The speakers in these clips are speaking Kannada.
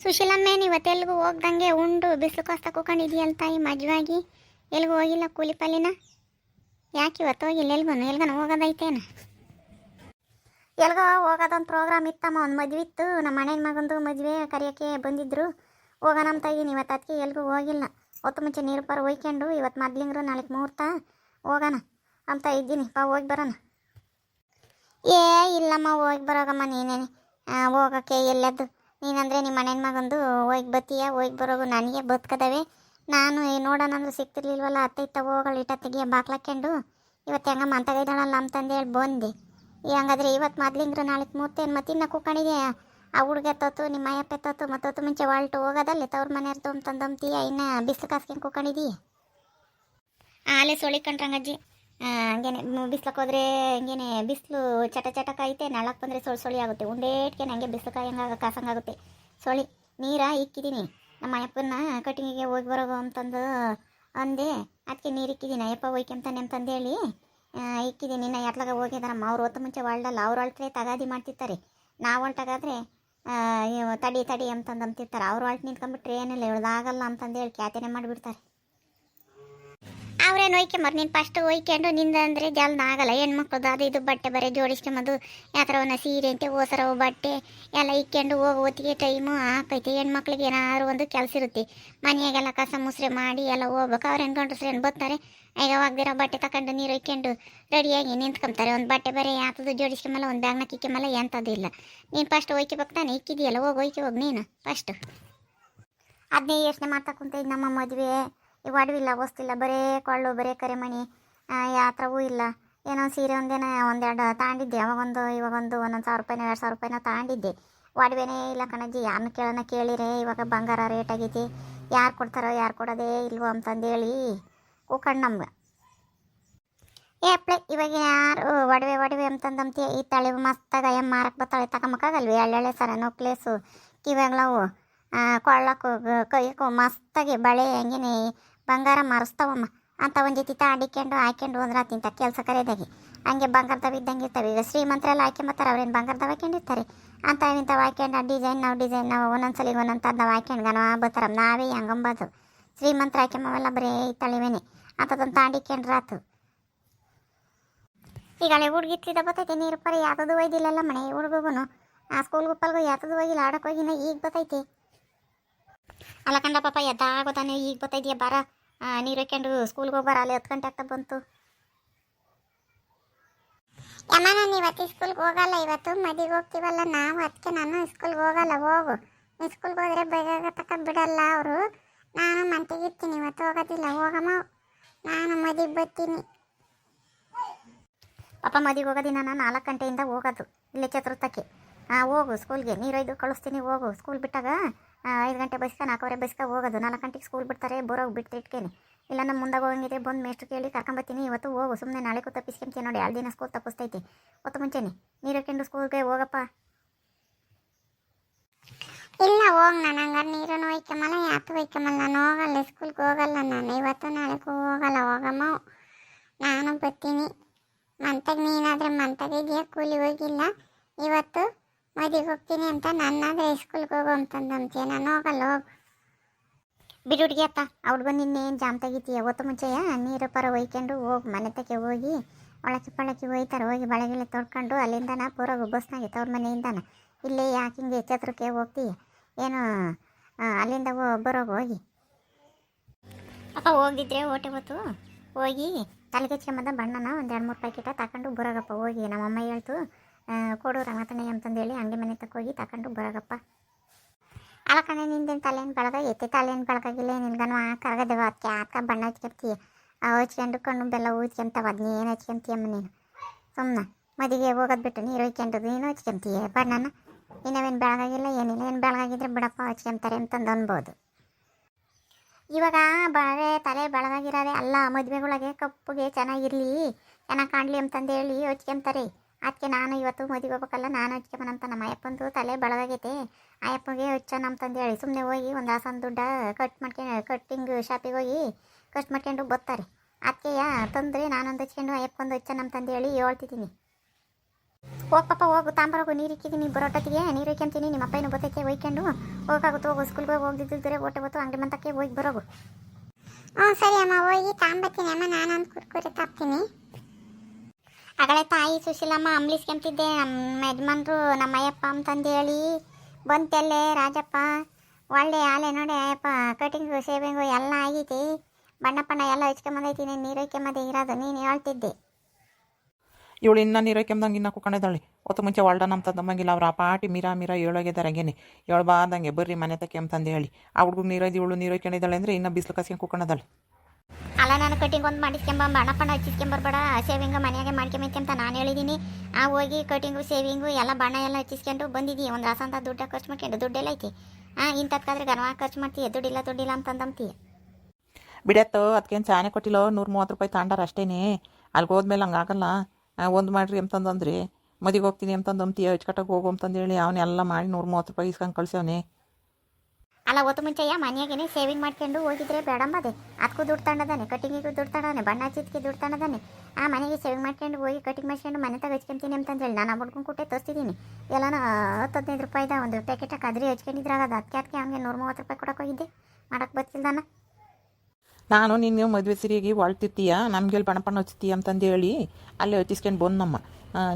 ಸುಶೀಲಮ್ಮೇನು ಇವತ್ತು ಎಲ್ಗೂ ಹೋಗ್ದಂಗೆ ಉಂಡು ಬಿಸಿಲು ಕಾಸ್ತ ಕೂಕೊಂಡಿದೆಯಲ್ಲ ತಾಯಿ ಮಜವಾಗಿ ಎಲ್ಗೂ ಹೋಗಿಲ್ಲ ಕೂಲಿ ಪಾಲಿನ ಯಾಕೆ ಇವತ್ತು ಹೋಗಿಲ್ಲ ಎಲ್ಗನ ಹೋಗೋದೈತೇನು ಎಲ್ಗೋ ಹೋಗೋದೊಂದು ಪ್ರೋಗ್ರಾಮ್ ಇತ್ತಮ್ಮ ಒಂದು ಮದುವೆ ಇತ್ತು ನಮ್ಮ ಮನೆಯ ಮಗಂದು ಮದುವೆ ಕರೆಯೋಕ್ಕೆ ಬಂದಿದ್ದರು ಹೋಗೋಣ ಅಂತ ಇದ್ದೀನಿ ಇವತ್ತು ಅದಕ್ಕೆ ಎಲ್ಗೂ ಹೋಗಿಲ್ಲ ಹೊತ್ತು ಮುಂಚೆ ನೀರು ಪರ ಹೋಯ್ಕೊಂಡು ಇವತ್ತು ಮೊದ್ಲಿಂಗ್ರು ನಾಳೆಗೆ ಮುಹೂರ್ತ ಹೋಗೋಣ ಅಂತ ಇದ್ದೀನಿ ಹೋಗಿ ಬರೋಣ ಏ ಇಲ್ಲಮ್ಮ ಹೋಗಿ ಬರೋಗಮ್ಮ ನೀನೇನೆ ಹೋಗೋಕ್ಕೆ ಎಲ್ಲದ್ದು ನೀನಂದರೆ ನಿಮ್ಮ ಮನೆಯ ಮಗಂದು ಹೋಗಿ ಬತ್ತೀಯ ಹೋಗಿ ಬರೋಗು ನನಗೆ ಬದುಕದವೆ ನಾನು ನೋಡೋಣ ಅಂದ್ರೆ ಸಿಗ್ತಿರ್ಲಿಲ್ವಲ್ಲ ಅತ್ತೆ ಇತ್ತ ಹೋಗಲ್ಲ ಇಟ್ಟ ತೆಗಿಯ ಬಾಕ್ಲಾಕೊಂಡು ಇವತ್ತು ಹೆಂಗಮ್ಮ ಅಂತಗಿದ್ದಾಳಲ್ಲ ಅಂತಂದೇಳಿ ಬಂದೆ ಹಂಗಾದ್ರೆ ಇವತ್ತು ಮೊದ್ಲಿಂಗ್ರು ನಾಳೆಗೆ ಮೂರ್ತೇನು ಮತ್ತೆ ಇನ್ನು ಕೂಕೊಂಡಿದೆ ಆ ಹುಡುಗ ಎತ್ತೋತು ನಿಮ್ಮ ಅಯ್ಯಪ್ಪ ಎತ್ತೋತು ಮತ್ತೊತ್ತು ಮುಂಚೆ ಹೊಲ್ಟು ಹೋಗೋದಲ್ಲೇ ತವ್ರ ಮನೆಯವ್ರದ್ದು ಅಂತಂದಂತೀಯ ಇನ್ನು ಬಿಸಿಲು ಕಾಸ್ಕೊಂಡು ಕೂಕೊಂಡಿದೀಯ ಆಲೆ ಸೊಳಿ ಕಂಡ್ರಂಗಜ್ಜಿ ಹಂಗೇನೆ ಬಿಸ್ಲಕ್ಕೆ ಹೋದ್ರೆ ಹಂಗೇನೆ ಬಿಸಿಲು ಚಟ ಕಾಯ್ತೆ ನಾಳಕ್ಕೆ ಬಂದರೆ ಸೊಳಿ ಆಗುತ್ತೆ ಉಂಡೇಟ್ಗೆ ನನಗೆ ಬಿಸಿಲು ಕಾಯಂಗಾಗ ಕಾಸಂಗಾಗುತ್ತೆ ಸೊಳಿ ನೀರ ಇಕ್ಕಿದ್ದೀನಿ ನಮ್ಮ ಅಯ್ಯಪ್ಪನ ಕಟಿಂಗಿಗೆ ಹೋಗಿ ಬರೋದು ಅಂತಂದು ಅಂದೆ ಅದಕ್ಕೆ ನೀರು ಇಕ್ಕಿದ್ದೀನಿ ಅಯ್ಯಪ್ಪ ಹೋಯ್ಕೆಂತಾನೆ ಅಂತಂದೇಳಿ ಇಕ್ಕಿದ್ದೀನಿ ಇನ್ನು ಎತ್ಲಾಗ ಹೋಗಿದಾರಮ್ಮ ಅವ್ರು ಹೊತ್ತು ಮುಂಚೆ ಹೊಲ್ಡಲ್ಲ ಅವ್ರು ಹೊಲ್ಟ್ರೆ ತಗಾದಿ ಮಾಡ್ತಿರ್ತಾರೆ ನಾವು ಹೊಲ್ಟಾಗಾದ್ರೆ ತಡಿ ಅಂತಂದು ಅಂತಿರ್ತಾರೆ ಅವ್ರು ಹೊಲ್ಟು ನಿಂತ್ಕೊಂಡ್ಬಿಟ್ರೆ ಏನಿಲ್ಲ ಇಳ್ದಾಗಲ್ಲ ಅಂತಂದೇಳಿ ಖ್ಯಾತಿನೇ ಮಾಡಿಬಿಡ್ತಾರೆ ಅವ್ರೇನು ಒಯ್ಕೊಂಬರ್ ನೀನು ಫಸ್ಟ್ ಒಯ್ಕೊಂಡು ನಿಂದ ಅಂದರೆ ಜಲ್ದ ಆಗಲ್ಲ ಹೆಣ್ಮಕ್ಳದ್ದು ಅದು ಇದು ಬಟ್ಟೆ ಬರೀ ಜೋಡಿಸ್ಕೊಂಬದು ಯಾತ್ರವನ್ನ ಸೀರೆ ಅಂತೆ ಓಸರವು ಬಟ್ಟೆ ಎಲ್ಲ ಇಕ್ಕೊಂಡು ಹೋಗೋ ಹೊತ್ತಿಗೆ ಟೈಮು ಹಾಕೈತೆ ಹೆಣ್ಮಕ್ಳಿಗೆ ಏನಾದ್ರು ಒಂದು ಕೆಲಸ ಇರುತ್ತೆ ಮನೆಯಾಗೆಲ್ಲ ಕಸ ಮುಸ್ರೆ ಮಾಡಿ ಎಲ್ಲ ಹೋಗ್ಬೇಕು ಅವ್ರು ಹೆಣ್ಗಂಡ್ರು ಬರ್ತಾರೆ ಈಗ ಹೋಗ್ದಿರೋ ಬಟ್ಟೆ ತಗೊಂಡು ನೀರು ಒಯ್ಕೊಂಡು ರೆಡಿಯಾಗಿ ನಿಂತ್ಕೊಂತಾರೆ ಒಂದು ಬಟ್ಟೆ ಬರೀ ಯಾತದು ಜೋಡಿಸ್ಕೊಂಬಲ್ಲ ಒಂದು ಬ್ಯಾಗ್ನ ಕಿಕ್ಕೊಂಬಲ್ಲ ಎಂಥದ್ದು ಇಲ್ಲ ನೀನು ಫಸ್ಟ್ ಒಯ್ಕೋಬೇಕು ತಾನೆ ಇಕ್ಕಿದೆಯಲ್ಲ ಹೋಗಿ ನೀನು ಫಸ್ಟು ಅದನ್ನೇ ಯೋಚನೆ ಮಾಡ್ತಾ ಕುಂತ ನಮ್ಮ ಮದುವೆ ಒಡವಿಲ್ಲ ವಸ್ತಿಲ್ಲ ಬರೇ ಕೊಳ್ಳು ಬರೇ ಕರೆಮಣಿ ಯಾತ್ರವೂ ಇಲ್ಲ ಏನೋ ಸೀರೆ ಒಂದೆರಡು ತಾಂಡಿದ್ದೆ ಇವಾಗೊಂದು 1,000 ರೂಪಾಯಿನೋ 2,000 ರೂಪಾಯಿನೋ ತಾಂಡಿದ್ದೆ ಒಡವೆನೇ ಇಲ್ಲ ಕಣಜ್ಜಿ ಯಾರನ್ನ ಕೇಳಿರೆ ಇವಾಗ ಬಂಗಾರ ರೇಟ್ ಆಗೈತಿ ಯಾರು ಕೊಡ್ತಾರೋ ಯಾರು ಕೊಡೋದೇ ಇಲ್ವೋ ಅಂತಂದೇಳಿ ಕೂಕಂಡು ನಮ್ಗೆ ಏಪ್ಲೆ ಇವಾಗ ಯಾರು ಒಡವೆ ಅಂತಂದಂತೆ ಈ ತಳೆ ಮಸ್ತಾಗ ಮಾರಕ್ಕೆ ಬರ್ತಾಳೆ ತಗೊಂಬಕ್ಕಾಗಲ್ವಿ ಎಳ್ಳೆಳೆ ಸರ ನೊಕ್ಲೇಸು ಕಿವ್ಯಾಗ್ಲವು ಕೊಳ್ಳಕ್ಕೂ ಕೈಯಕ್ಕೂ ಮಸ್ತಾಗಿ ಬಳೆ ಹಂಗೇನೆ ಬಂಗಾರ ಮರೆಸ್ತಾವಮ್ಮ ಅಂತ ಒಂದು ಜೊತೆ ತಾಡಿಕೊಂಡು ಹಾಕ್ಕೊಂಡು ಹೋದ್ರೆ ತಿಂತ ಕೆಲಸ ಕರೆದಾಗಿ ಹಂಗೆ ಬಂಗಾರದವ ಇದ್ದಂಗೆ ಇರ್ತವೆ ಈಗ ಶ್ರೀಮಂತರೆಲ್ಲ ಹಾಕ್ಕೊಂಬತ್ತಾರೆ ಅವ್ರೇನು ಬಂಗಾರದವ ಹಾಕೊಂಡಿರ್ತಾರೆ ಇಂಥವು ಹಾಕ್ಕೊಂಡು ಡಿಸೈನ್ ನಾವು ಒಂದೊಂದ್ಸಲಿಗೆ ಒಂದೊಂದು ಹಾಕ್ಕೊಂಡು ಗನ ಬರ್ತಾರ ನಾವೇ ಹಂಗಂಬದು ಶ್ರೀಮಂತರ ಹಾಕ್ಯಂಬವೆಲ್ಲ ಬರೀ ತಳಿವೇನೆ ಅಂಥದ್ದೊಂದು ತಾಂಡಿಕೊಂಡ್ರಾತು ಈಗಳೆ ಹುಡುಗಿತ್ಲಿದ ಬರ್ತೈತೆ ನೀರು ಪರಿ ಯಾತದು ಒಯ್ದಿಲ್ಲಲ್ಲ ಮನೆ ಹುಡುಗಗೂ ಆ ಸ್ಕೂಲ್ಗೂ ಪಲ್ಗೂ ಯಾತದು ಹೋಗಿಲ್ಲ ಆಡಕ್ಕೆ ಹೋಗಿನ ಈಗ ಬರ್ತೈತೆ ಅಲ್ಲ ಕಂಡ ಪಾಪ ಎದ್ದಾಗೋತಾನೆ ಈಗ ಬರ್ತೈದೆಯಾ ಬಾರ ನೀರು ಹಾಕ್ಕೊಂಡು ಸ್ಕೂಲ್ಗೆ ಹೋಗ್ಬಾರ ಅಲ್ಲಿ 10 ಗಂಟೆ ಆಗ್ತಾ ಬಂತು ಯಮ್ಮ ನಾನು ಇವತ್ತು ಸ್ಕೂಲ್ಗೆ ಹೋಗಲ್ಲ ಇವತ್ತು ಮದಿಗೆ ಹೋಗ್ತೀವಲ್ಲ ನಾವು ಅದಕ್ಕೆ ನಾನು ಸ್ಕೂಲ್ಗೆ ಹೋಗಲ್ಲ ಹೋಗು ನೀನು ಸ್ಕೂಲ್ಗೆ ಹೋದರೆ ಬೇಗ ತಕ್ಕ ಬಿಡಲ್ಲ ಅವರು ನಾನು ಮಂತೆಗೆ ಇರ್ತೀನಿ ಇವತ್ತು ಹೋಗೋದಿಲ್ಲ ಹೋಗಮ್ಮ ನಾನು ಮದಿಗೆ ಬರ್ತೀನಿ ಪಾಪ ಮದಿಗೆ ಹೋಗೋದಿನ ನಾನು 4 ಗಂಟೆಯಿಂದ ಹೋಗೋದು ಇಲ್ಲೇ ಚತುರ್ಥಕ್ಕೆ ಹೋಗು ಸ್ಕೂಲ್ಗೆ ನೀರೊಯ್ದು ಕಳಿಸ್ತೀನಿ ಹೋಗು ಸ್ಕೂಲ್ ಬಿಟ್ಟಾಗ 5 ಗಂಟೆ ಬಸ್ಕ 4:15 ಬಸ್ಕ ಹೋಗೋದು 4 ಗಂಟೆಗೆ ಸ್ಕೂಲ್ ಬಿಡ್ತಾರೆ ಬರೋಗಿ ಬಿಟ್ಟು ಇಟ್ಕೇನೆ ಇಲ್ಲ ನಮ್ಮ ಮುಂದಾಗ ಹೋಗಿದ್ರೆ ಬಂದು ಮೇಷ್ಟ್ರು ಕೇಳಿ ಕರ್ಕೊಂಬತ್ತೀನಿ ಇವತ್ತು ಹೋಗು ಸುಮ್ಮನೆ ನಾಳೆ ತಪ್ಪಿಸ್ಕೊಂತೀನಿ ನೋಡಿ 2 ದಿನ ಸ್ಕೂಲ್ ತಪ್ಪಿಸ್ತೈತಿ ಹೊತ್ತು ಮುಂಚೆನೆ ನೀರು ಹಾಕ್ಕೊಂಡು ಸ್ಕೂಲ್ಗೆ ಹೋಗಪ್ಪ ಇಲ್ಲ ಹೋಗಿ ನಾನು ಹಂಗಾರೆ ನೀರನ್ನು ಒಯ್ಕೊಂಬಲ್ಲ ಯಾತು ಒಯ್ಕೊಂಬಲ್ಲ ನಾನು ಹೋಗಲ್ಲ ಸ್ಕೂಲ್ಗೆ ಹೋಗಲ್ಲ ನಾನು ಇವತ್ತು ನಾಳೆಗೂ ಹೋಗಲ್ಲ ಹೋಗಮ್ಮ ನಾನು ಬರ್ತೀನಿ ಮಂತಾಗ ನೀನಾದರೆ ಮಂತಾಗ ಇದೆಯಾ ಕೂಲಿ ಹೋಗಿಲ್ಲ ಇವತ್ತು ಮದಿಗೆ ಹೋಗ್ತೀನಿ ಅಂತ ನನ್ನಾದರೆ ಸ್ಕೂಲ್ಗೆ ಹೋಗು ಅಂತಂದಂತೀಯ ನಾನು ಹೋಗಲ್ಲ ಹೋಗು ಬಿಡುಡಿಗೆ ಅತ್ತ ಅವ್ಳು ಬಂದು ಇನ್ನೇನು ಜಾಮ್ ತೆಗಿತೀಯ ಹೊತ್ತು ಮುಂಚೆಯ ನೀರು ಪರ ಒಯ್ಕೊಂಡು ಹೋಗಿ ಮನೆ ತಕ್ಕೆ ಹೋಗಿ ಒಳಕ್ಕೆ ಒಯ್ತಾರೆ ಹೋಗಿ ಬಳೆಗೆಲ್ಲ ತೊಡ್ಕೊಂಡು ಅಲ್ಲಿಂದನ ಪೂರೋಗು ಬಸ್ನಾಗೆ ತವ್ರ ಮನೆಯಿಂದನ ಇಲ್ಲೇ ಯಾಕೆ ಹಿಂಗೆ ಛತ್ರಕ್ಕೆ ಹೋಗ್ತೀಯ ಏನು ಅಲ್ಲಿಂದ ಬರೋಗು ಹೋಗಿ ಅಪ್ಪ ಹೋಗಿದ್ರೆ ಓಟೆ ಹೊತ್ತು ಹೋಗಿ ತಲೆಗೆ ಹಚ್ಕೊಂಬಂದ ಬಣ್ಣನ ಒಂದು 2-3 ಪ್ಯಾಕೆಟ ತಗೊಂಡು ಬರೋಗಪ್ಪ ಹೋಗಿ ನಮ್ಮಮ್ಮ ಹೇಳ್ತು ಕೊಡು ರಂಗತನೇ ಅಂತಂದೇಳಿ ಅಂಗಡಿ ಮನೆ ತಕ್ಕ ಹೋಗಿ ತಗೊಂಡು ಬರೋಗಪ್ಪ ಅಲ್ಲ ಕಣೆ ನಿಂದೇನು ತಲೆಯನ್ನು ಬೆಳಗ ಎತ್ತೆ ತಲೆಯನ್ನು ಬೆಳಗಾಗಿಲ್ಲ ನಿನ್ಗನು ಕರಗದೇವ ಅದಕ್ಕೆ ಆಕ ಬಣ್ಣ ಹಚ್ಕೊಂತೀಯ ಹಚ್ಕೊಂಡು ಕಣ್ಣು ಬೆಲ್ಲ ಹಚ್ಕೊಂತವ ಅದನ್ನ ಏನು ಹಚ್ಕೊಂತೀಯಮ್ಮ ನೀನು ಸುಮ್ಮನೆ ಮದಿಗೆ ಹೋಗೋದು ಬಿಟ್ಟು ನೀರು ಹಚ್ಕೊಂಡು ನೀನು ಹಚ್ಕೊಂತೀಯ ಬಣ್ಣನ ಇನ್ನವೇನು ಬೆಳಗಾಗಿಲ್ಲ ಏನಿಲ್ಲ ಏನು ಬೆಳಗಾಗಿದ್ರೆ ಬಿಡಪ್ಪ ಹಚ್ಕೊಂತಾರೆ ಅಂತಂದು ಅನ್ಬೋದು ಇವಾಗ ಬಳೆ ತಲೆ ಬೆಳಗಾಗಿರೋದೆ ಅಲ್ಲ ಮದುವೆಗಳಿಗೆ ಕಪ್ಪುಗೆ ಚೆನ್ನಾಗಿರಲಿ ಚೆನ್ನಾಗಿ ಕಾಣಲಿ ಅಂತಂದೇಳಿ ಹಚ್ಕೊಂತಾರೆ ಅದಕ್ಕೆ ನಾನು ಇವತ್ತು ಮದುವೆ ಹೋಗ್ಬೇಕಲ್ಲ ನಾನು ಹಚ್ಕೊಂಬನಂತ ನಮ್ಮ ಅಯ್ಯಪ್ಪಂದು ತಲೆ ಬೆಳಗಾಗೈತೆ ಅಯ್ಯಪ್ಪಗೆ ಹಚ್ಚೋಣ ಅಂತಂದೇಳಿ ಸುಮ್ಮನೆ ಹೋಗಿ ಒಂದು ಹಾಸನ ದುಡ್ಡ ಕಟ್ಟಿಂಗ್ ಶಾಪಿಗೆ ಹೋಗಿ ಕಟ್ ಮಾಡ್ಕೊಂಡು ಬರ್ತಾರೆ ಅದಕ್ಕೆ ತಂದರೆ ನಾನೊಂದು ಹಚ್ಕೊಂಡು ಅಯ್ಯಪ್ಪಂದು ಹಚ್ಚೋಣ ಅಂತಂದೇಳಿ ಹೇಳ್ತಿದ್ದೀನಿ ಹೋಗಿ ಪಾಪ ಹೋಗು ತಾಂಬರೋಗು, ನೀರು ಇಕ್ಕಿದ್ದೀನಿ ಬರೋಟತ್ತಿಗೆ, ನೀರು ಇಕ್ಕಂತೀನಿ. ನಿಮ್ಮ ಅಪ್ಪನೂ ಬತ್ತೈತೆ ಒಯ್ಕೊಂಡು ಹೋಗಾಗುತ್ತೆ. ಹೋಗು ಸ್ಕೂಲ್ಗೆ ಹೋಗ್ದಿದ್ದರೆ ಓಟೆ ಹೊತ್ತು ಅಂಗಡಿ ಮಂತಕ್ಕೆ ಹೋಗಿ ಬರೋಗು. ಹ್ಞೂ ಸರಿ ಅಮ್ಮ, ಹೋಗಿ ತಾಂಬತ್ತೀನಿ ಅಮ್ಮ. ನಾನೊಂದು ಕುರ್ಕುರಿ ತಾಪ್ತೀನಿ. ಅಗಳೇ ತಾಯಿ ಸುಶೀಲಮ್ಮ ಅಂಬ್ಲಿಸ್ಕೊಂತಿದ್ದೆ. ನಮ್ಮ ಯಜಮಾನ್ರು ನಮ್ಮ ಅಯ್ಯಪ್ಪ ಅಂತಂದು ಹೇಳಿ ಬಂತೆಲ್ಲೇ ರಾಜಪ್ಪ. ಒಳ್ಳೆ ಆಲೆ ನೋಡಿ ಅಯ್ಯಪ್ಪ, ಕಟಿಂಗು ಶೇವಿಂಗು ಎಲ್ಲ ಆಗೈತಿ, ಬಣ್ಣ ಎಲ್ಲ ಹಚ್ಕೊಂಬಂದೈತಿ. ನೀನು ನೀರು ಹಚ್ಕೊಂಬಂದೆ ಇರೋದು ನೀನು ಹೇಳ್ತಿದ್ದೆ. ಇವಳು ಇನ್ನು ನೀರು ಕೆಮ್ದಂಗೆ ಇನ್ನು ಕುಕೊಂಡೇದಾಳೆ. ಹೊತ್ತು ಮುಂಚೆ ಒಳ್ಡ ನಮ್ಮ ತಂದಮ್ಮಂಗಿಲ್ಲ. ಅವ್ರು ಆ ಪಾಟಿ ಮೀರಾ ಹೇಳೋಗಿದ್ದಾರೆ ಹಂಗೇನೆ. ಹೇಳ್ಬಾರ್ದಂಗೆ ಬರ್ರಿ ಮನೆ ತಕ್ಕೆ ಅಂತಂದು ಹೇಳಿ ಆ ಹುಡುಗ ನೀರೈದು ಇವಳು ನೀರು ಹಾಕೊಂಡಿದ್ದಾಳೆ ಅಂದರೆ ಇನ್ನೂ ಬಿಸಿಲು ಕಸ್ಕೊಂಡು ಕುಕೊಂಡದಾಳೆ. ಅಲ್ಲ ನಾನು ಕಟಿಂಗ್ ಒಂದು ಮಾಡಿಸ್ಕೊಂಬ, ಬಣ್ಣ ಹಚ್ಚಿಸ್ಕೊಂಬರ್ಬೇಡ, ಶೇವಿಂಗ್ ಮನೆಯಾಗೆ ಮಾಡ್ಕೊಂಬೈತಿ ಅಂತ ನಾನು ಹೇಳಿದ್ದೀನಿ. ಆ ಹೋಗಿ ಕಟಿಂಗು ಶೇವಿಂಗು ಎಲ್ಲ ಬಣ್ಣ ಎಲ್ಲ ಹಚ್ಚಿಸ್ಕೊಂಡು ಬಂದಿದ್ದೀವಿ. ಒಂದು ರಸಂತ ದುಡ್ಡ ಖರ್ಚು ಮಾಡ್ಕೊಂಡು ದುಡ್ಡೆಲ್ಲ ಐತಿ. ಇಂಥದ್ಕಾದ್ರೆ ಗನವ ಖರ್ಚು ಮಾಡ್ತೀಯ, ದುಡ್ಡಿಲ್ಲ ಅಂತಂದಂತೀಯ. ಬಿಡತ್ತೋ ಅದಕ್ಕೇನು ಚಾನೆ ಕೊಟ್ಟಿಲ್ಲೋ, 130 ರೂಪಾಯಿ ತಾಂಡಾರ ಅಷ್ಟೇನೆ. ಅಲ್ಲಿಗೆ ಹೋದ್ಮೇಲೆ ಹಂಗಾಗಲ್ಲ. ಒಂದು ಮಾಡಿರಿ ಅಂತಂದ್ರೆ ಮದಿಗೆ ಹೋಗ್ತೀನಿ ಅಂತಂದು ಅಂತೀಯ, ಹಚ್ಕಟ್ಟಕ್ಕೆ ಹೋಗು ಅಂತಂದೇಳಿ ಅವನ್ನೆಲ್ಲ ಮಾಡಿ 130 ರೂಪಾಯಿ ಇಸ್ಕೊಂಡು ಕಳ್ಸವನೆ. ಅಲ್ಲ ಹೊತ್ತು ಮುಂಚೆಯ ಮನೆಯಾಗೇನೆ ಸೇವಿಂಗ್ ಮಾಡ್ಕೊಂಡು ಹೋಗಿದ್ರೆ ಬೇಡಂಬದೆ. ಅದಕ್ಕೂ ದುಡ್ಡು ತಗೊಂಡದಾನೆ, ಕಟಿಂಗಿಗೂ ದುಡ್ಡು ತಗೊಂಡಾನೆ, ಬಣ್ಣ ಹಚ್ಚಿದ್ಕೆ ದುಡ್ಡು ತಗೊಂಡದಾನೆ. ಆ ಮನೆಗೆ ಸೇವಿಂಗ್ ಮಾಡ್ಕೊಂಡು ಹೋಗಿ ಕಟಿಂಗ್ ಮಾಡ್ಕೊಂಡು ಮನೆ ತಗ ಹಚ್ಕೊಂತೀನಿ ಅಂತಂದೇಳಿ ನಾನು ಆ ಹುಡ್ಕೊಂಡು ಕೊಟ್ಟೆ ತೋರಿಸ್ತಿದ್ದೀನಿ. ಎಲ್ಲನ 10-15 ರೂಪಾಯಿದ ಒಂದು ಪ್ಯಾಕೆಟಾಗಿ ಅದ್ರಿ ಹಚ್ಕೊಂಡಿದ್ರಾಗದ. ಅದಕ್ಕೆ ಅವ್ನಿಗೆ 130 ರೂಪಾಯಿ ಕೊಡೋಕೆ ಹೋಗಿದ್ದೆ, ಮಾಡೋಕ್ಕೆ ಬರ್ತಿಲ್ದಾನ. ನಾನು ನೀನು ಮದುವೆ ಸಿರಿಯಾಗಿ ಒಳ್ತಿರ್ತೀಯ, ನಮ್ಗೆ ಬಣ್ಣ ಹಚ್ತೀಯ ಅಂತಂದು ಹೇಳಿ ಅಲ್ಲೇ ಹಚ್ಚಿಸ್ಕೊಂಡು ಬಂದಮ್ಮ.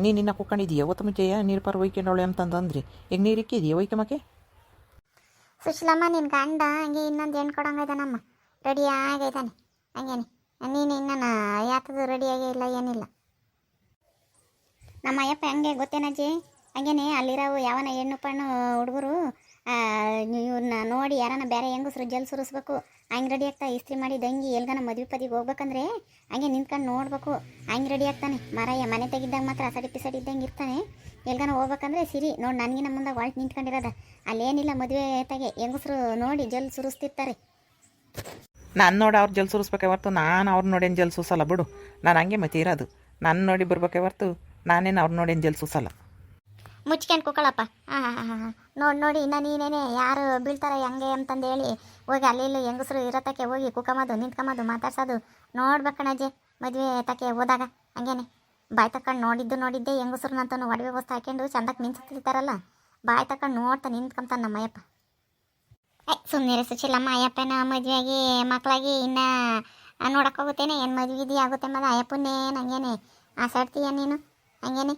ನೀನು ಇನ್ನು ಕುಕ್ಕೊಂಡಿದ್ದೀಯ ಹೊತ್ತು ಮುಂಚೆಯ ನೀರು ಪರ ಒಯ್ಕೊಂಡವಳೆ ಅಂತಂದ್ರೆ ಈಗ ನೀರು ಇಕ್ಕಿದೀಯ ಒಯ್ಕಮಕ್ಕೆ. ಸುಶೀಲಮ್ಮ ನಿನ್ನ ಗಂಡ ಹಂಗೆ ಇನ್ನೊಂದು ಹೆಣ್ಣು ಕೊಡಂಗಿದ್ದಾನಮ್ಮ, ರೆಡಿ ಆಗೈತಾನೆ ಹಂಗೇನೆ. ನೀನು ಇನ್ನೂ ಯಾತದು ರೆಡಿಯಾಗೇ ಇಲ್ಲ ಏನಿಲ್ಲ. ನಮ್ಮ ಅಯ್ಯಪ್ಪ ಹಂಗೆ ಗೊತ್ತೇನಜ್ಜಿ, ಹಂಗೇನೆ ಅಲ್ಲಿರೋವು ಯಾವನ ಹೆಣ್ಣು ಪಣ್ಣು ಹುಡುಗರು ಇವ್ರನ್ನ ನೋಡಿ ಯಾರನ್ನ ಬೇರೆ ಹೆಂಗಸ್ರು ಜಲ್ ಸುರಿಸ್ಬೇಕು. ಹಂಗೆ ರೆಡಿ ಆಗ್ತಾ ಇಸ್ತ್ರಿ ಮಾಡಿ ದಂಗಿ ಎಲ್ಗನ ಮದುವೆ ಪದಿಗೆ ಹೋಗ್ಬೇಕಂದ್ರೆ ಹಂಗೆ ನಿಂತ್ಕೊಂಡು ನೋಡ್ಬೇಕು. ಹಂಗೆ ರೆಡಿ ಆಗ್ತಾನೆ ಮರಯ್ಯ. ಮನೆ ತೆಗಿದ್ದಾಗ ಮಾತ್ರ ಅಸಡಿ ಪಿಸಡಿ ಇದ್ದಂಗೆ ಇರ್ತಾನೆ. ಎಲ್ಗನ ಹೋಗ್ಬೇಕಂದ್ರೆ ಸಿರಿ ನೋಡಿ ನನಗಿನ ಮುಂದೆ ವಾಲ್ಟ್ ನಿಂತ್ಕೊಂಡಿರೋದ. ಅಲ್ಲೇನಿಲ್ಲ ಮದುವೆ ತೆಗೆ ಹೆಂಗಸ್ರು ನೋಡಿ ಜಲ್ ಸುರಿಸ್ತಿರ್ತಾರೆ. ನಾನು ನೋಡಿ ಅವ್ರು ಜಲ್ ಸುರಿಸ್ಬೇಕೆ ಹೊರ್ತು ನಾನು ಅವ್ರು ನೋಡೇನು ಜಲ್ ಸೂಸಲ್ಲ ಬಿಡು. ನಾನು ಹಂಗೆ ಮತ್ತೆ ಇರೋದು, ನಾನು ನೋಡಿ ಬರ್ಬೇಕೆ ಹೊರ್ತು ನಾನೇನು ಅವ್ರು ನೋಡೇನು ಜಲ್ ಸೂಸಲ್ಲ. ಮುಚ್ಕೊಂಡು ಕುಕ್ಕಳಪ್ಪ. ನೋಡಿ ಇನ್ನು ನೀನೇನೆ ಯಾರು ಬೀಳ್ತಾರೆ ಹೆಂಗೆ ಅಂತಂದು ಹೇಳಿ ಹೋಗಿ ಅಲ್ಲಿ ಇಲ್ಲಿ ಹೆಂಗಸ್ರು ಇರತ್ತಕ್ಕೆ ಹೋಗಿ ಕುಕ್ಕಮದು ನಿಂತ್ಕೊಂಬದು ಮಾತಾಡ್ಸೋದು ನೋಡ್ಬೇಕಣ್ಣಜ್ಜಿ. ಮದುವೆ ತಕ್ಕೆ ಹೋದಾಗ ಹಂಗೇನೆ ಬಾಯಿ ತಕೊಂಡು ನೋಡಿದ್ದೆ ಹೆಂಗಸ್ರನ್ನಂತೂ ಒಡವೆ ವಸ್ತು ಹಾಕೊಂಡು ಚಂದಕ್ಕೆ ನಿಂತಿರ್ತಾರಲ್ಲ, ಬಾಯಿ ತಕೊಂಡು ನೋಡ್ತಾ ನಿಂತ್ಕೊಂತಾನೆ ನಮ್ಮ ಅಯ್ಯಪ್ಪ. ಸುಮ್ಮನೆ ಸುಚಿಲ್ಲಮ್ಮ, ಅಯ್ಯಪ್ಪನ ಮದುವೆಯಾಗಿ ಮಕ್ಕಳಾಗಿ ಇನ್ನು ನೋಡಕ್ಕೆ ಹೋಗುತ್ತೇನೆ. ಏನು ಮದುವೆ ಇದೆಯಾ ಆಗುತ್ತೆ ಮದ ಅಯ್ಯಪ್ಪನ್ನೇ ಹಂಗೇನೆ ಆಸಾಡ್ತೀಯ ನೀನು ಹಂಗೇನೆ.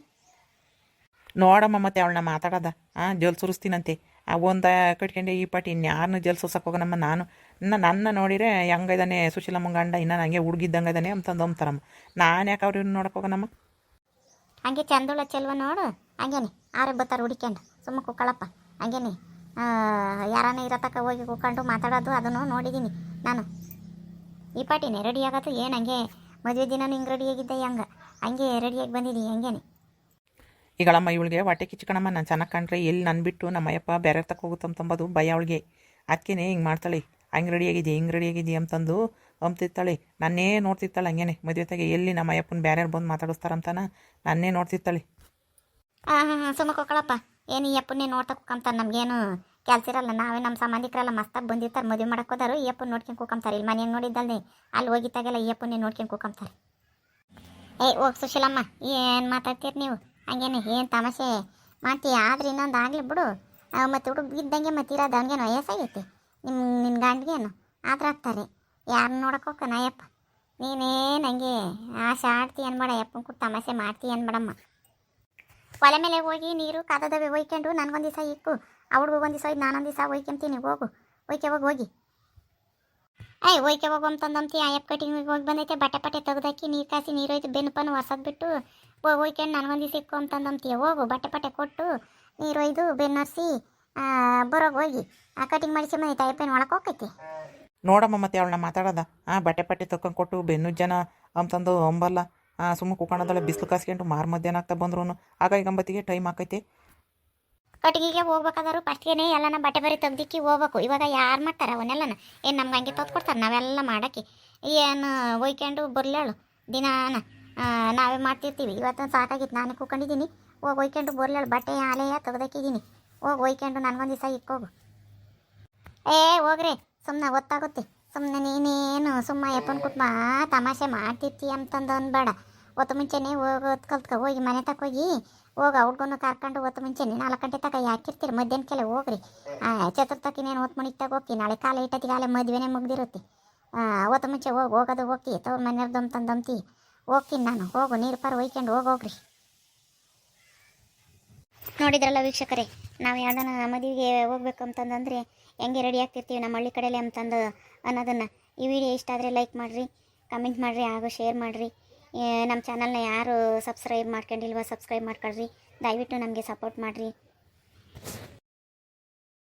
ನೋಡಮ್ಮ ಮತ್ತೆ ಅವಳನ್ನ ಮಾತಾಡೋದ ಜಲ್ ಸುರಿಸ್ತೀನಂತೆ ಒಂದು ಕಟ್ಕೊಂಡೆ ಈ ಪಾಟಿ ಇನ್ಯಾರನ್ನ ಜಲ್ ಸುರ್ಸಕ್ಕೆ ಹೋಗೋಣಮ್ಮ. ನನ್ನ ನೋಡಿರೆ ಹೆಂಗಿದ್ದಾನೆ ಸುಶೀಲಮ್ಮ ಗಂಡ, ಇನ್ನು ನನಗೆ ಹುಡುಗಿದ್ದಂಗೆ ಇದ್ದಾನೆ ಅಂತಂದು ಅಂತಾರಮ್ಮ. ನಾನು ಯಾಕೆ ಅವ್ರನ್ನ ನೋಡಕ್ಕೆ ಹೋಗೋಣಮ್ಮ. ಹಂಗೆ ಚಂದುಳ ಚೆಲ್ವ ನೋಡು ಹಂಗೇನೆ ಅವ್ರಿಗೆ ಬರ್ತಾರೆ ಹುಡ್ಕೊಂಡು. ಸುಮ್ಮ ಕುಕ್ಕಳಪ್ಪ ಹಂಗೇನೆ. ಯಾರನ್ನ ಇರತಕ್ಕ ಹೋಗಿ ಕುಕ್ಕೊಂಡು ಮಾತಾಡೋದು ಅದನ್ನು ನೋಡಿದ್ದೀನಿ ನಾನು. ಈ ಪಾಟಿನೇ ರೆಡಿ ಆಗೋದು ಏನು ಹಂಗೆ ಮದುವೆ ದಿನನೂ ಹಿಂಗೆ ರೆಡಿಯಾಗಿದ್ದೆ ಹಂಗೆ ರೆಡಿಯಾಗಿ ಬಂದಿದ್ದೀನಿ ಹಂಗೇನೆ. ಈಗಳಮ್ಮ ಇವಳಿಗೆ ಹೊಟ್ಟೆ ಕಿಚ್ಕಣಮ್ಮ, ನಾನು ಚೆನ್ನಾಗಿ ಕಂಡ್ರೆ ಎಲ್ಲಿ ನನ್ನ ಬಿಟ್ಟು ನಮ್ಮ ಅಯ್ಯಪ್ಪ ಬೇರೆ ತಕ್ಕ ಹೋಗುತ್ತಂತಂಬೋದು ಭಯ ಅವಳಿಗೆ. ಅದಕ್ಕೇನೆ ಹಿಂಗೆ ಮಾಡ್ತಾಳೆ. ಹಂಗೆ ರೆಡಿಯಾಗಿದ್ದೆ ಅಂತಂದು ಅಂಬ್ತಿರ್ತಾಳೆ. ನನ್ನೇ ನೋಡ್ತಿರ್ತಾಳೆ ಹಂಗೇನೆ. ಮದುವೆ ತಾಗೆ ಎಲ್ಲಿ ನಮ್ಮ ಅಯ್ಯಪ್ಪನ ಬೇರೆ ಬಂದು ಮಾತಾಡಿಸ್ತಾರಂತಾನ ನನ್ನೇ ನೋಡ್ತಿರ್ತಾಳೆ. ಹಾಂ ಸುಮ್ಮ ಕೊಕ್ಕಳಪ್ಪ. ಏನು ಈ ಅಪ್ಪನ್ನೇ ನೋಡ್ತಾ ಕುಕ್ಕಂತಾರೆ, ನಮಗೇನು ಕೆಲಸ ಇರಲ್ಲ. ನಾವೇ ನಮ್ಮ ಸಂಬಂಧಿಕರೆಲ್ಲ ಮಸ್ತಾಗಿ ಬಂದಿರ್ತಾರೆ, ಮದುವೆ ಮಾಡಕ್ಕೆ ಹೋದಾರು ಈ ಅಪ್ಪನ ನೋಡ್ಕೊಂಡು ಕುಕ್ಕಂತಾರೆ. ಇಲ್ಲಿ ಮನೆಯಾಗ ನೋಡಿದ್ದಲ್ದೆ ಅಲ್ಲಿ ಹೋಗಿತ್ತಾಗೆಲ್ಲ ಈ ಅಪ್ಪನ್ನೇ ನೋಡ್ಕೊಂಡು ಕುಕ್ಕಂತಾರೆ. ಹೋಗಿ ಸುಶೀಲಮ್ಮ, ಏನು ಮಾತಾಡ್ತೀರಿ ನೀವು ಹಂಗೇನೆ, ಏನು ತಮಾಷೆ ಮಾಡ್ತೀಯ. ಆದ್ರೆ ಇನ್ನೊಂದು ಆಗಲಿ ಬಿಡು. ಮತ್ತು ಹುಡುಗ ಇದ್ದಂಗೆ ಮತ್ತೆ ಇರೋದು ಅವ್ನಿಗೇನು ವಯಸ್ಸಾಗೈತಿ. ನಿನ್ನ ಗಂಡಿಗೇನು ಆದ್ರೆ ಆಗ್ತಾರೆ. ಯಾರನ್ನ ನೋಡಕ್ಕೆ ಹೋಗ್ತಾನ ಅಯ್ಯಪ್ಪ. ನೀನೇನು ಹಂಗೆ ಆಸೆ ಆಡ್ತಿ ಅನ್ಬೇಡ, ಅಯ್ಯಪ್ಪನ ಕೂಡ ತಮಾಷೆ ಮಾಡ್ತೀಯ ಅನ್ಬೇಡಮ್ಮ. ಒಲೆ ಮೇಲೆ ಹೋಗಿ ನೀರು ಕಾದದವೆ ಒಯ್ಕೊಂಡು ನನಗೊಂದು ದಿವಸ ಇಕ್ಕು, ಆ ಹುಡುಗೊಂದು ದಿವಸ ಇದು ನಾನೊಂದು ದಿವಸ ಒಯ್ಕೊಂತೀನಿ. ಹೋಗು ಹೋಗಿ ಒಯ್ಕೆ ಹೋಗು ಅಂತಂದಂತಿ. ಅಯ್ಯಪ್ಪ ಕಟಿಂಗಿಗೆ ಹೋಗಿ ಬಂದೈತೆ, ಬಟ್ಟೆ ತೆಗೆದಾಕಿ ನೀರು ಕಾಸಿ ನೀರು ಒಯ್ದು ಬೆನ್ಪನ್ನು ಒರ್ಸೋದು ಬಿಟ್ಟು ಒಯ್ಕೊಂಡು ನನಗೊಂದು ದಿವಸ ಇಕ್ಕು ಅಂತಂದಂತೀಯ. ಹೋಗು ಬಟ್ಟೆ ಕೊಟ್ಟು ನೀರು ಒಯ್ದು ಬೆನ್ನರ್ಸಿ ಬರೋಗಿ ಹೋಗಿ ಕಟಿಂಗ್ ಮಾಡಿಸಿ ಬಂದೈತೆ. ಅಯ್ಯಪ್ಪನ ಒಳಕ್ಕೆ ಹೋಗೈತೆ. ನೋಡಮ್ಮ ಮತ್ತೆ ಅವಳನ್ನ ಮಾತಾಡೋದ. ಬಟ್ಟೆ ತಕ್ಕೊಂಡು ಕೊಟ್ಟು ಬೆನ್ನು ಜನ ಅಂತಂದು ಅಂಬಲ್ಲ. ಸುಮ್ಮ ಕುಕ್ಕೊಂಡದಳೆ ಬಿಸಿಲು ಕಾಸ್ಕೊಂಡು ಮಧ್ಯಾಹ್ನ ಆಗ್ತಾ ಬಂದ್ರು ಆಗ ಈಗ ಅಂಬತ್ತಿಗೆ ಟೈಮ್ ಆಕೈತೆ. ಕಟ್ಟಿಗೆಗೆ ಹೋಗ್ಬೇಕಾದ್ರು ಫಸ್ಟ್ಗೆ ಎಲ್ಲನ ಬಟ್ಟೆ ಬರಿ ತೆಗ್ದಿಕ್ಕಿ ಹೋಗ್ಬೇಕು. ಇವಾಗ ಯಾರು ಮಾಡ್ತಾರೆ ಅವನ್ನೆಲ್ಲನ? ಏನು ನಮ್ಗೆ ಹಂಗೆ ತೊತ್ಕೊಡ್ತಾರೆ ನಾವೆಲ್ಲ ಮಾಡೋಕ್ಕೆ? ಏನು ಒಯ್ಕೊಂಡು ಬರ್ಲೇಳು ದಿನಾನ ನಾವೇ ಮಾಡ್ತಿರ್ತೀವಿ. ಇವತ್ತು ಸಾಕಾಗಿತ್ತು, ನಾನೇ ಕೂಕೊಂಡಿದ್ದೀನಿ. ಹೋಗಿ ಒಯ್ಕೊಂಡು ಬರ್ಲೇಳು, ಬಟ್ಟೆ ಆಲೆಯ ತೆಗ್ದಾಕಿದ್ದೀನಿ. ಹೋಗಿ ಒಯ್ಕೊಂಡು ನನಗೊಂದು ದಿವಸ ಇಕ್ಕೋಗು. ಹೋಗ್ರಿ, ಸುಮ್ಮನೆ ಗೊತ್ತಾಗುತ್ತೆ. ಸುಮ್ಮನೆ ನೀನೇನು ಸುಮ್ಮ ಯಪ್ಪನ ಕುಟ್ಮ ತಮಾಷೆ ಮಾಡ್ತಿರ್ತೀಯ ಅಂತಂದು ಅನ್ಬೇಡ. ಹೊತ್ತು ಮುಂಚೆನೇ ಹೋಗೋದು ಕಲ್ತ್ಕೊ ಹೋಗಿ ಮನೆ ತಕ ಹೋಗಿ ಹೋಗ ಹುಡ್ಗನ ಕರ್ಕೊಂಡು ಹೊತ್ತು ಮುಂಚೆನೆ 4 ಗಂಟೆ ತಕ ಯಾಕಿರ್ತೀರಿ ಮಧ್ಯಾಹ್ನಕ್ಕೆಲ್ಲ ಹೋಗ್ರಿ ಚತುರ್ಥಕ್ಕಿನೇನು ಹೊತ್ತು ಮಣಿಗೆ ಹೋಗಿ ನಾಳೆ ಕಾಲ ಇಟ್ಟತ್ತಿಗಾಲೆ ಮದುವೆನೇ ಮುಗ್ದಿರುತ್ತೆ ಹೊತ್ತು ಮುಂಚೆ ಹೋಗೋದು ಹೋಗಿ ತವ್ರ ಮನೆಯವ್ರು ದಮ್ತಿ ಹೋಗ್ತೀನಿ ನಾನು ಹೋಗು ನೀರು ಪಾರು ಒಯ್ಕೊಂಡು ಹೋಗ್ರಿ. ನೋಡಿದ್ರಲ್ಲ ವೀಕ್ಷಕರೇ, ನಾವು ಯಾವ್ದಾನ ಮದುವೆಗೆ ಹೋಗ್ಬೇಕು ಅಂತಂದ್ರೆ ಹೆಂಗೆ ರೆಡಿ ಆಗ್ತಿರ್ತೀವಿ ನಮ್ಮ ಹಳ್ಳಿ ಕಡೆಯಲ್ಲಿ ಅಂತಂದು ಅನ್ನೋದನ್ನು ಈ ವಿಡಿಯೋ ಇಷ್ಟ ಆದರೆ ಲೈಕ್ ಮಾಡಿರಿ, ಕಮೆಂಟ್ ಮಾಡಿರಿ, ಹಾಗೂ ಶೇರ್ ಮಾಡಿರಿ. ನಮ್ಮ ಚಾನಲ್ನ ಯಾರು ಸಬ್ಸ್ಕ್ರೈಬ್ ಮಾಡ್ಕೊಂಡಿಲ್ವ ಸಬ್ಸ್ಕ್ರೈಬ್ ಮಾಡ್ಕೊಳ್ರಿ. ದಯವಿಟ್ಟು ನಮಗೆ ಸಪೋರ್ಟ್ ಮಾಡಿರಿ.